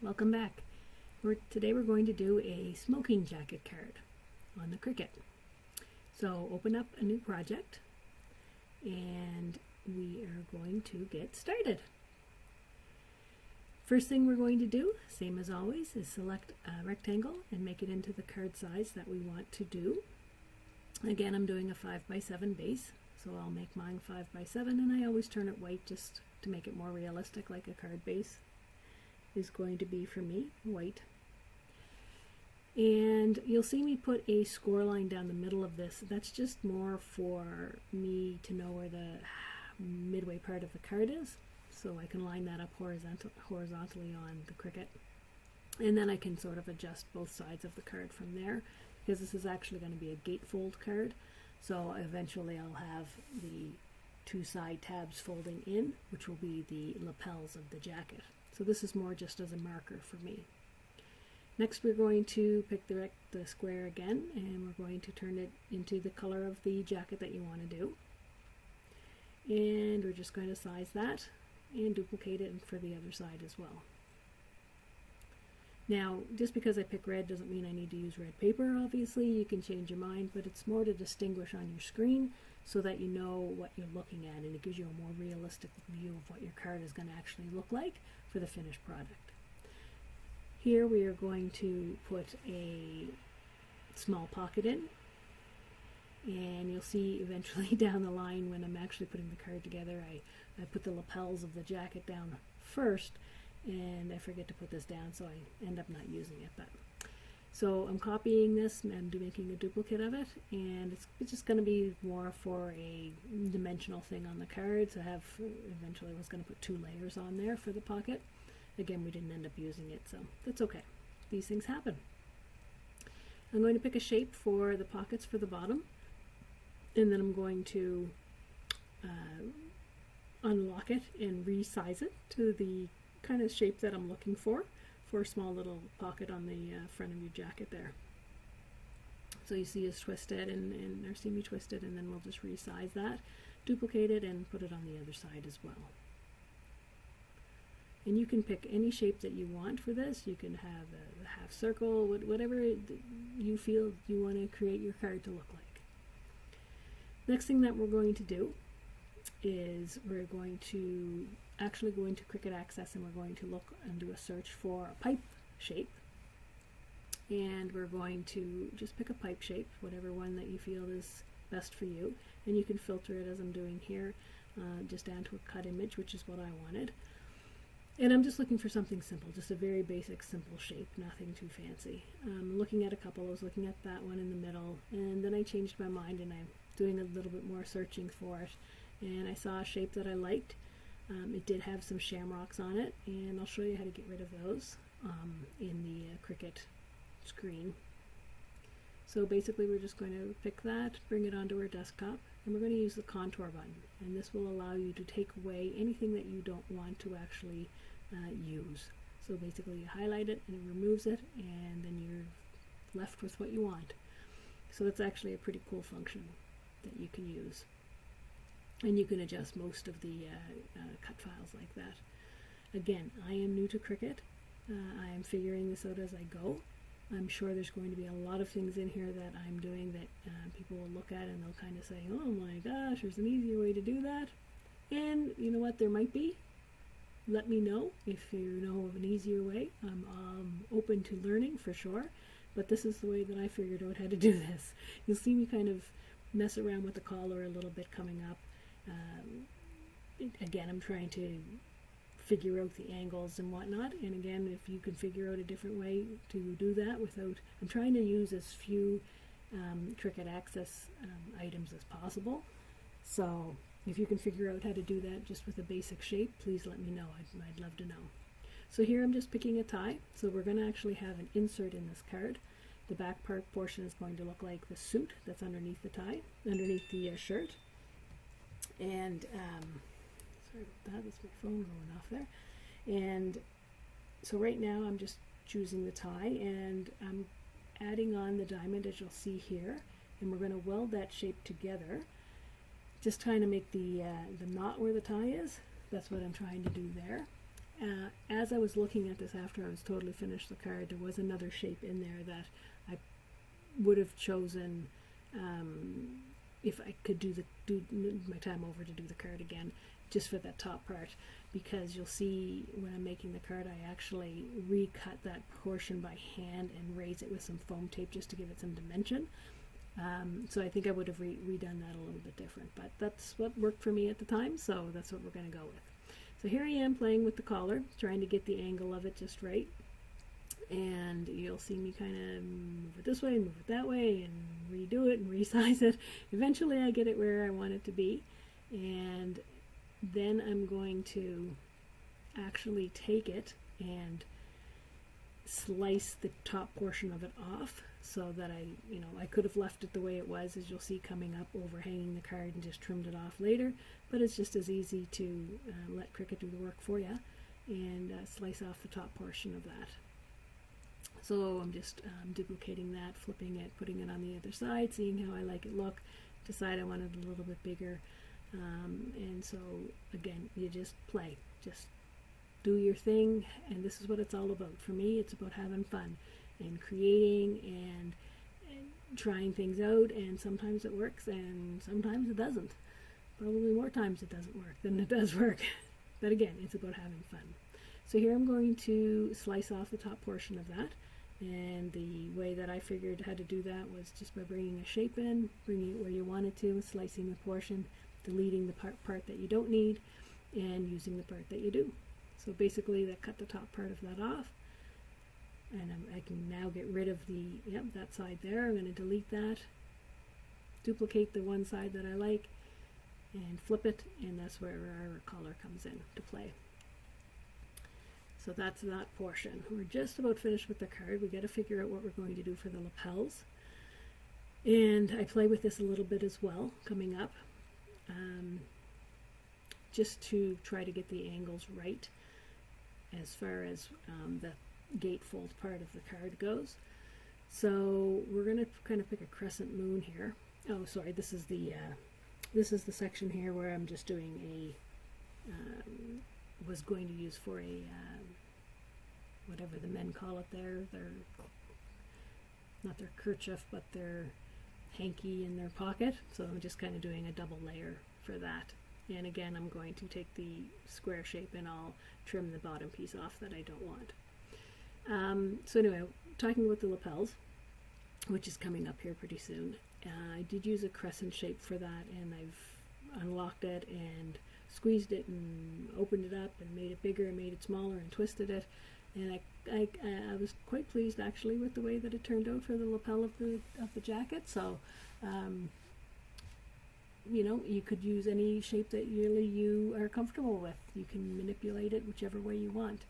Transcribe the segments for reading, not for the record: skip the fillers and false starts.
welcome back. Today we're going to do a smoking jacket card on the Cricut. So open up a new project and we are going to get started. First thing we're going to do, same as always, is select a rectangle and make it into the card size that we want to do. Again, I'm doing a 5x7 base, so I'll make mine 5x7, and I always turn it white just to make it more realistic, like a card base is going to be for me, white. And you'll see me put a score line down the middle of this. That's just more for me to know where the midway part of the card is, so I can line that up horizontally on the Cricut. And then I can sort of adjust both sides of the card from there, because this is actually going to be a gatefold card. So eventually I'll have the two side tabs folding in, which will be the lapels of the jacket. So this is more just as a marker for me. Next we're going to pick the square again, and we're going to turn it into the color of the jacket that you want to do. And we're just going to size that and duplicate it for the other side as well. Now, just because I pick red doesn't mean I need to use red paper, obviously. You can change your mind, but it's more to distinguish on your screen so that you know what you're looking at, and it gives you a more realistic view of what your card is going to actually look like for the finished product. Here we are going to put a small pocket in, and you'll see eventually down the line when I'm actually putting the card together, I put the lapels of the jacket down first, and I forget to put this down, so I end up not using it. So I'm copying this, and I'm making a duplicate of it, and it's just going to be more for a dimensional thing on the card. So eventually I was going to put 2 layers on there for the pocket. Again, we didn't end up using it, so that's okay. These things happen. I'm going to pick a shape for the pockets for the bottom, and then I'm going to unlock it and resize it to the kind of shape that I'm looking for a small little pocket on the front of your jacket there. So you see us twisted or see me twisted, and then we'll just resize that, duplicate it, and put it on the other side as well. And you can pick any shape that you want for this. You can have a half circle, whatever you feel you want to create your card to look like. Next thing that we're going to do is we're going to actually go into Cricut Access, and we're going to look and do a search for a pipe shape. And we're going to just pick a pipe shape, whatever one that you feel is best for you. And you can filter it as I'm doing here, just down to a cut image, which is what I wanted. And I'm just looking for something simple, just a very basic, simple shape, nothing too fancy. Looking at a couple, I was looking at that one in the middle, and then I changed my mind, and I'm doing a little bit more searching for it. And I saw a shape that I liked. It did have some shamrocks on it, and I'll show you how to get rid of those in the Cricut screen. So basically we're just going to pick that, bring it onto our desktop, and we're going to use the contour button. And this will allow you to take away anything that you don't want to actually use. So basically you highlight it and it removes it, and then you're left with what you want. So that's actually a pretty cool function that you can use. And you can adjust most of the cut files like that. Again, I am new to Cricut. I am figuring this out as I go. I'm sure there's going to be a lot of things in here that I'm doing that people will look at and they'll kind of say, oh my gosh, there's an easier way to do that. And you know what, there might be. Let me know if you know of an easier way. I'm open to learning for sure, but this is the way that I figured out how to do this. You'll see me kind of mess around with the collar a little bit coming up. Again, I'm trying to figure out the angles and whatnot, and again, if you can figure out a different way to do that without, I'm trying to use as few Cricut Access items as possible. So if you can figure out how to do that just with a basic shape, please let me know. I'd love to know. So here I'm just picking a tie, so we're going to actually have an insert in this card. The back portion is going to look like the suit that's underneath the tie, underneath the shirt. And sorry about that, that's my phone going off there. And so right now I'm just choosing the tie, and I'm adding on the diamond, as you'll see here, and we're going to weld that shape together, just trying to make the knot where the tie is. That's what I'm trying to do there. as I was looking at this after I was totally finished the card, there was another shape in there that I would have chosen if I could do my time over to do the card again, just for that top part, because you'll see when I'm making the card I actually recut that portion by hand and raise it with some foam tape just to give it some dimension. So I think I would have redone that a little bit different, but that's what worked for me at the time, so that's what we're going to go with. So here I am playing with the collar, trying to get the angle of it just right. And you'll see me kind of move it this way, move it that way, and redo it and resize it. Eventually I get it where I want it to be. And then I'm going to actually take it and slice the top portion of it off, so that I could have left it the way it was, as you'll see coming up, overhanging the card, and just trimmed it off later. But it's just as easy to let Cricut do the work for you and slice off the top portion of that. So I'm just duplicating that, flipping it, putting it on the other side, seeing how I like it look, decide I want it a little bit bigger, and so again, you just play, just do your thing, and this is what it's all about. For me, it's about having fun and creating and trying things out, and sometimes it works and sometimes it doesn't. Probably more times it doesn't work than it does work, but again, it's about having fun. So here I'm going to slice off the top portion of that, and the way that I figured how to do that was just by bringing a shape in, bringing it where you want it to, slicing the portion, deleting the part that you don't need, and using the part that you do. So basically that cut the top part of that off, and I can now get rid of that side there. I'm going to delete that, duplicate the one side that I like, and flip it, and that's where our collar comes in to play. So that's that portion. We're just about finished with the card. We got to figure out what we're going to do for the lapels. And I play with this a little bit as well coming up, just to try to get the angles right as far as the gatefold part of the card goes. So we're going to kind of pick a crescent moon here. Oh, sorry, this is the section here where I'm just doing was going to use for a whatever the men call it there, not their kerchief, but their hanky in their pocket. So I'm just kind of doing a double layer for that. And again, I'm going to take the square shape and I'll trim the bottom piece off that I don't want. So anyway, talking about the lapels, which is coming up here pretty soon, I did use a crescent shape for that, and I've unlocked it and squeezed it and opened it up and made it bigger and made it smaller and twisted it, and I was quite pleased actually with the way that it turned out for the lapel of the jacket. So you could use any shape that really you are comfortable with. You can manipulate it whichever way you want,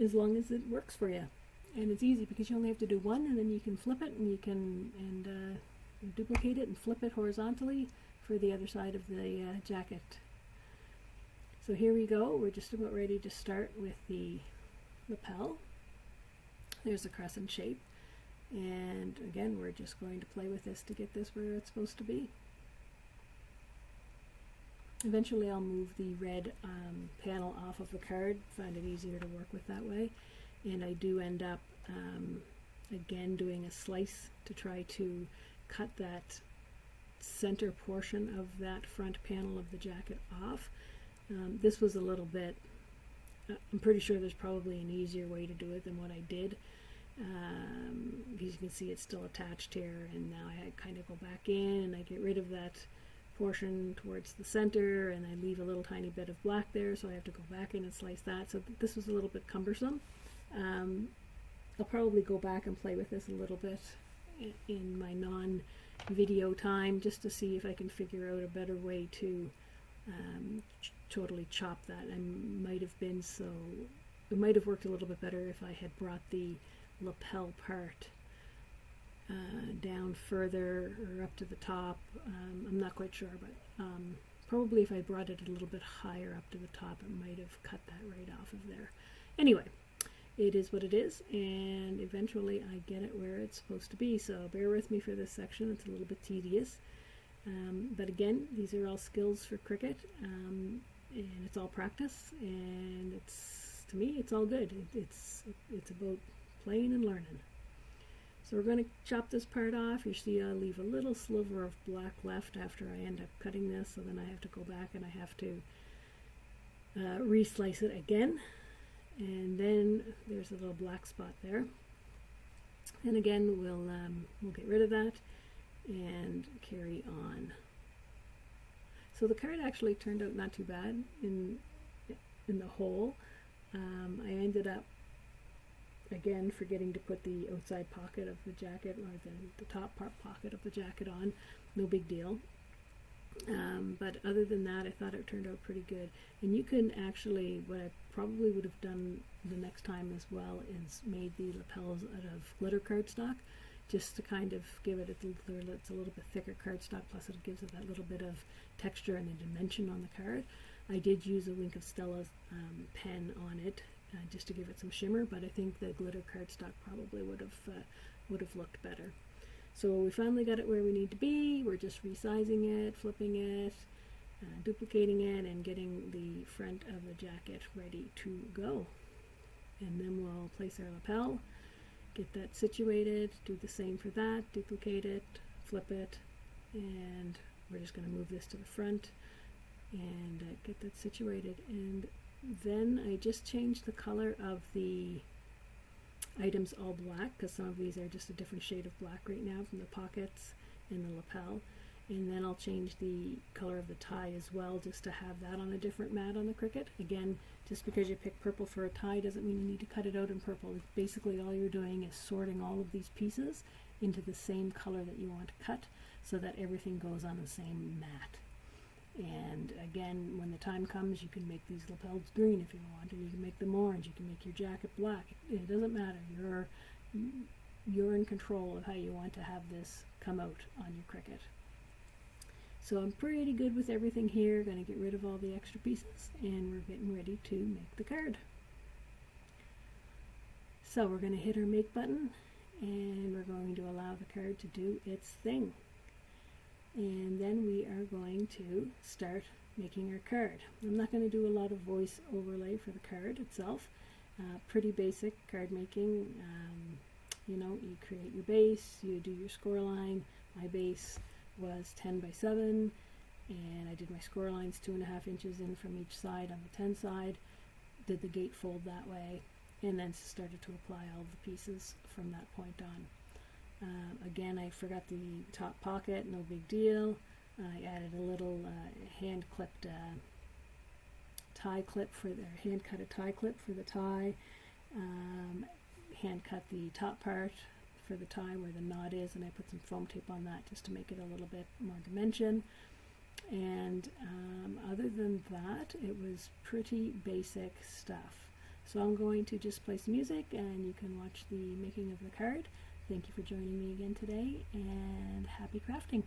as long as it works for you. And it's easy because you only have to do one, and then you can flip it, and you can duplicate it and flip it horizontally for the other side of the jacket. So here we go. We're just about ready to start with the lapel. There's a crescent shape, and again, we're just going to play with this to get this where it's supposed to be. Eventually I'll move the red panel off of the card, find it easier to work with that way, and I do end up again doing a slice to try to cut that center portion of that front panel of the jacket off. This was a little bit, I'm pretty sure there's probably an easier way to do it than what I did, because you can see it's still attached here, and now I kind of go back in and I get rid of that portion towards the center, and I leave a little tiny bit of black there, so I have to go back in and slice that. So this was a little bit cumbersome. I'll probably go back and play with this a little bit in my non-video time, just to see if I can figure out a better way to totally chop that. It might have worked a little bit better if I had brought the lapel part down further or up to the top. I'm not quite sure, but probably if I brought it a little bit higher up to the top, it might have cut that right off of there. Anyway, it is what it is, and eventually I get it where it's supposed to be, so bear with me for this section. It's a little bit tedious, but again, these are all skills for Cricut, and it's all practice, and it's to me, it's all good. It's about playing and learning. So we're going to chop this part off. You see I leave a little sliver of black left after I end up cutting this, so then I have to go back and I have to re-slice it again. And then there's a little black spot there. And again, we'll get rid of that and carry on. So the card actually turned out not too bad in the whole. I ended up again forgetting to put the outside pocket of the jacket, or the top part pocket of the jacket on. No big deal. But other than that, I thought it turned out pretty good. And you can actually, what I probably would have done the next time as well, is made the lapels out of glitter cardstock, just to kind of give it it's a little bit thicker cardstock, plus it gives it that little bit of texture and a dimension on the card. I did use a Wink of Stella's pen on it, just to give it some shimmer, but I think the glitter cardstock probably would have looked better. So we finally got it where we need to be. We're just resizing it, flipping it, duplicating it, and getting the front of the jacket ready to go. And then we'll place our lapel, get that situated, do the same for that, duplicate it, flip it, and we're just going to move this to the front and get that situated. And then I just changed the color of the items all black, because some of these are just a different shade of black right now, from the pockets and the lapel. And then I'll change the color of the tie as well, just to have that on a different mat on the Cricut. Again, just because you pick purple for a tie doesn't mean you need to cut it out in purple. It's basically all you're doing is sorting all of these pieces into the same color that you want to cut, so that everything goes on the same mat. And again, when the time comes, you can make these lapels green if you want, or you can make them orange, you can make your jacket black. It doesn't matter. You're in control of how you want to have this come out on your Cricut. So I'm pretty good with everything here. Going to get rid of all the extra pieces, and we're getting ready to make the card. So we're going to hit our make button, and we're going to allow the card to do its thing. And then we are going to start making our card. I'm not going to do a lot of voice overlay for the card itself. Pretty basic card making. You create your base, you do your score line. My base was 10 by 7, and I did my score lines 2.5 inches in from each side on the 10 side, did the gatefold that way, and then started to apply all the pieces from that point on. Again, I forgot the top pocket, no big deal. I added a little hand-clipped tie clip hand-cut a tie clip for the tie. Hand-cut the top part for the tie where the knot is, and I put some foam tape on that just to make it a little bit more dimension. And other than that, it was pretty basic stuff. So I'm going to just play some music, and you can watch the making of the card. Thank you for joining me again today, and happy crafting!